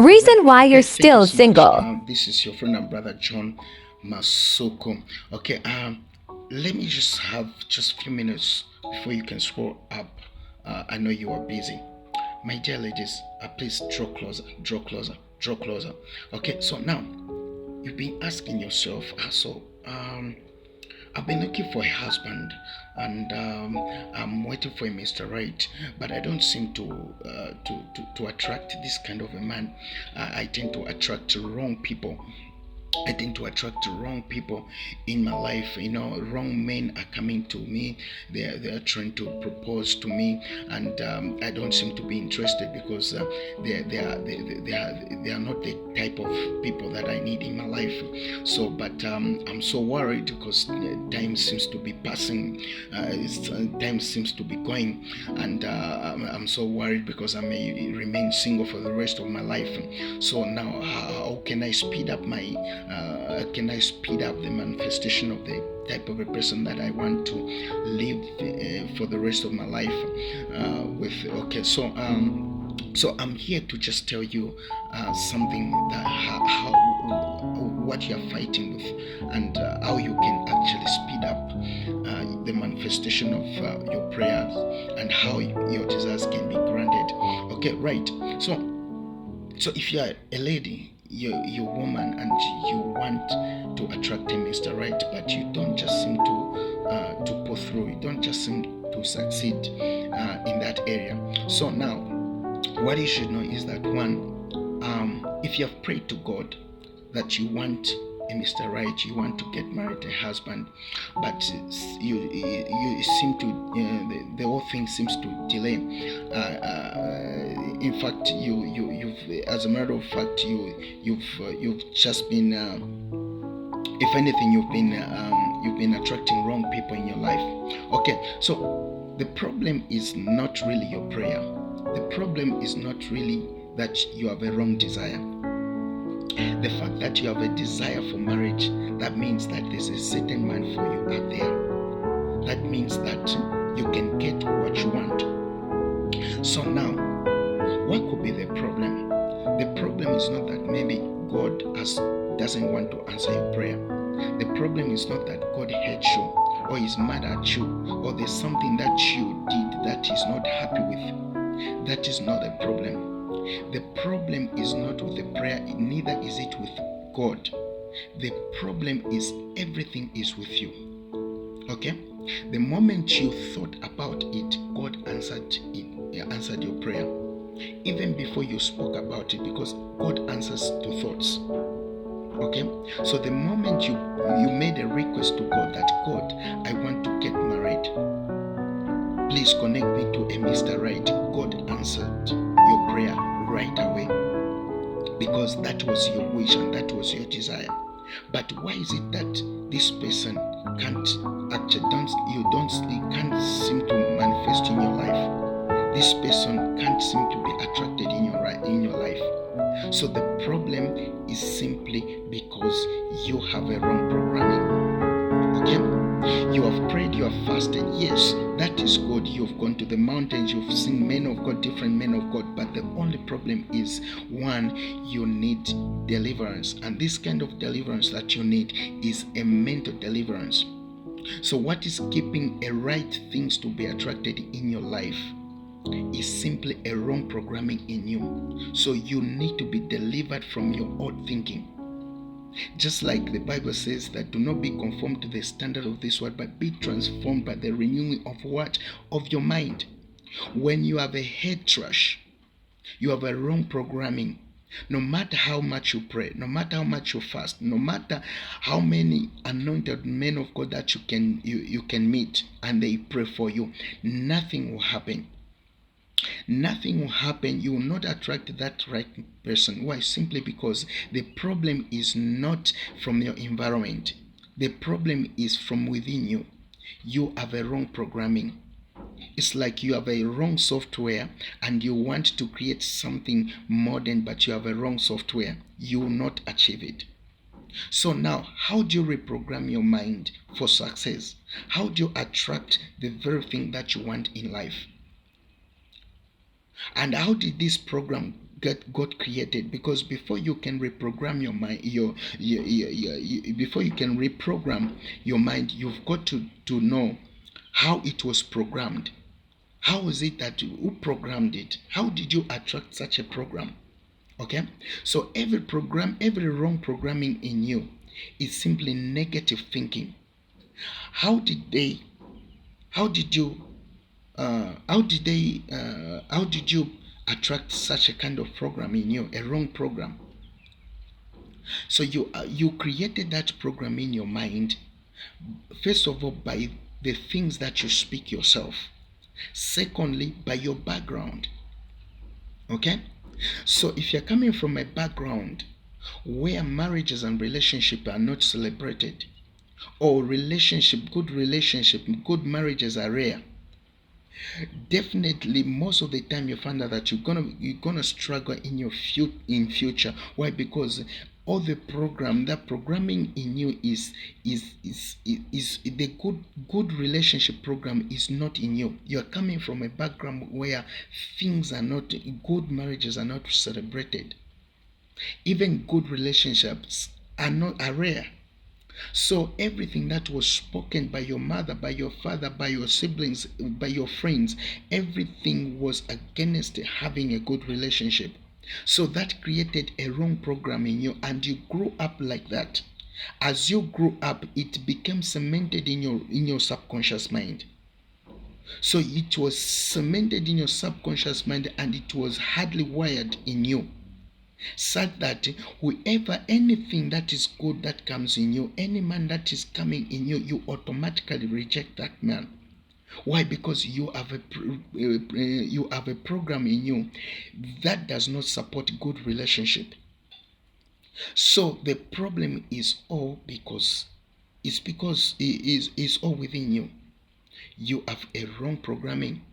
Reason why you're Thank you still so much. single. This is your friend and brother John Masoko. Okay, let me just have just a few minutes before you can scroll up. I know you are busy. My dear ladies, please draw closer, draw closer, draw closer. Okay, so now you've been asking yourself, I've been looking for a husband, and I'm waiting for a Mr. Right, but I don't seem to attract this kind of a man. I tend to attract wrong people. I tend to attract the wrong people in my life. Wrong men are coming to me. They are trying to propose to me, and I don't seem to be interested because they are not the type of people that I need in my life. So, but I'm so worried because time seems to be passing. Time seems to be going, and I'm so worried because I may remain single for the rest of my life. So now, how can I speed up the manifestation of the type of a person that I want to live for the rest of my life with? Okay, so I'm here to just tell you something that how what you're fighting with, and how you can actually speed up the manifestation of your prayers, and how your desires can be granted. Okay, right. So if you're a lady, you're a woman, and you want to attract a Mr. Right, but you don't just seem to pull through. You don't just seem to succeed in that area. So now, what you should know is that one, if you have prayed to God that you want a Mr. Right, you want to get married, a husband, but you seem to the whole thing seems to delay. In fact, you've as a matter of fact you've just been if anything you've been attracting wrong people in your life. Okay, so the problem is not really your prayer. The problem is not really that you have a wrong desire. The fact that you have a desire for marriage, that means that there's a certain man for you out there. That means that you can get what you want. So now, what could be the problem? The problem is not that maybe God doesn't want to answer your prayer. The problem is not that God hates you or is mad at you, or there's something that you did that he's not happy with. That is not a problem. The problem is not with the prayer, neither is it with God. The problem is everything is with you. Okay? The moment you thought about it, God answered your prayer. Even before you spoke about it, because God answers to thoughts. Okay? So the moment you made a request to God that, God, I want to get married, please connect me to a Mr. Right, God answered your prayer right away, because that was your wish and that was your desire. But why is it that this person can't seem to manifest in your life? This person can't seem to be attracted in your life. So the problem is simply because you have a wrong programming. Okay? You have prayed, you have fasted. Yes, that is good. You've gone to the mountains, you've seen men of God, different men of God. But the only problem is, one, you need deliverance. And this kind of deliverance that you need is a mental deliverance. So what is keeping a right things to be attracted in your life is simply a wrong programming in you. So you need to be delivered from your old thinking. Just like the Bible says that do not be conformed to the standard of this world, but be transformed by the renewing of what? Of your mind. When you have a head trash, you have a wrong programming. No matter how much you pray, no matter how much you fast, no matter how many anointed men of God that you can meet and they pray for you, nothing will happen. Nothing will happen. You will not attract that right person. Why? Simply because the problem is not from your environment. The problem is from within you. You have a wrong programming. It's like you have a wrong software and you want to create something modern, but you have a wrong software. You will not achieve it. So now, how do you reprogram your mind for success? How do you attract the very thing that you want in life? And how did this program God created. Because before you can reprogram your mind, before you can reprogram your mind, you've got to know how it was programmed. How is it that who programmed it? How did you attract such a program? Okay, so every wrong programming in you is simply negative thinking. How did they? How did you? How did they? How did you attract such a kind of program in you? A wrong program. So you created that program in your mind. First of all, by the things that you speak yourself. Secondly, by your background. Okay, so if you're coming from a background where marriages and relationship are not celebrated, or good marriages are rare, definitely most of the time you find out that you're gonna struggle in your future. Why? Because all that programming in you is the good relationship program is not in you. You're coming from a background where things are not good, marriages are not celebrated, even good relationships are rare. So everything that was spoken by your mother, by your father, by your siblings, by your friends, everything was against having a good relationship. So that created a wrong program in you, and you grew up like that. As you grew up, it became cemented in your subconscious mind. So it was cemented in your subconscious mind, and it was hardly wired in you, such that whoever, anything that is good that comes in you, any man that is coming in you, you automatically reject that man. Why? Because you have a program in you that does not support good relationship. So the problem is all because it is all within you. You have a wrong programming.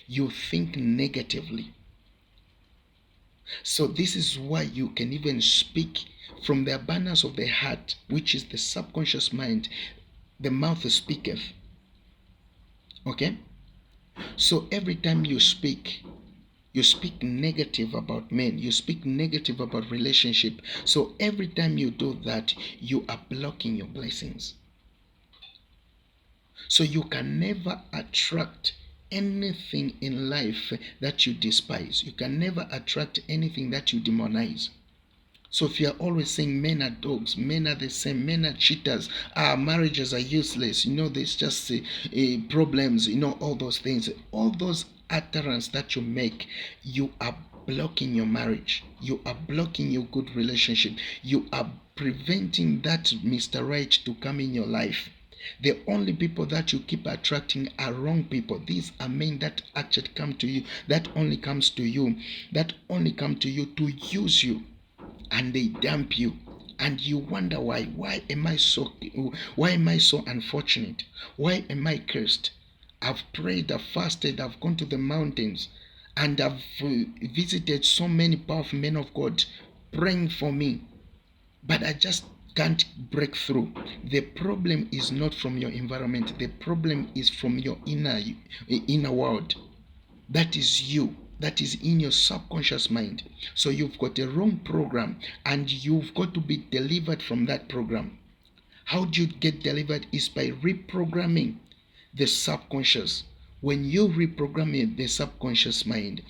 You think negatively. So this is why you can even speak from the abundance of the heart, which is the subconscious mind. The mouth speaketh. Okay? So every time you speak negative about men, you speak negative about relationship. So every time you do that, you are blocking your blessings. So you can never attract anything in life that you despise. You can never attract anything that you demonize. So if you are always saying men are dogs, men are the same, men are cheaters, marriages are useless, there's just problems, all those things, all those utterance that you make, you are blocking your marriage. You are blocking your good relationship. You are preventing that Mr. Right to come in your life. The only people that you keep attracting are wrong people. These are men that actually come to you, that only come to you to use you, and they dump you, and you wonder why am I so unfortunate? Why am I cursed? I've prayed, I've fasted, I've gone to the mountains, and I've visited so many powerful men of God praying for me, but I just can't break through. The problem is not from your environment. The problem is from your inner world. That is you. That is in your subconscious mind. So you've got a wrong program, and you've got to be delivered from that program. How do you get delivered? Is by reprogramming the subconscious. When you reprogram the subconscious mind,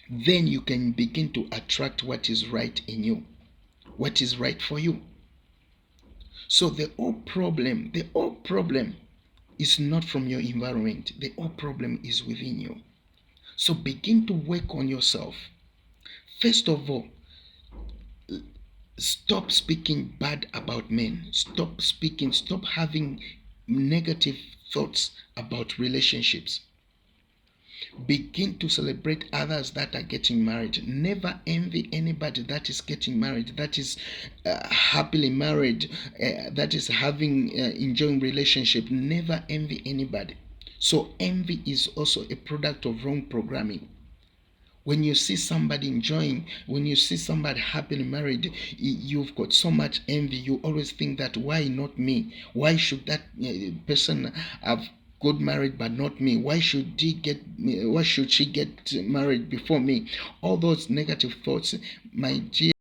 then you can begin to attract what is right in you, what is right for you. So the whole problem is not from your environment. The whole problem is within you. So begin to work on yourself. First of all, stop speaking bad about men. Stop having negative thoughts about relationships. Begin to celebrate others that are getting married. Never envy anybody that is getting married, that is happily married, that is enjoying relationship. Never envy anybody. So envy is also a product of wrong programming. When you see somebody happily married, you've got so much envy. You always think that, why not me? Why should that person have got married but not me? Why should why should she get married before me? All those negative thoughts, my dear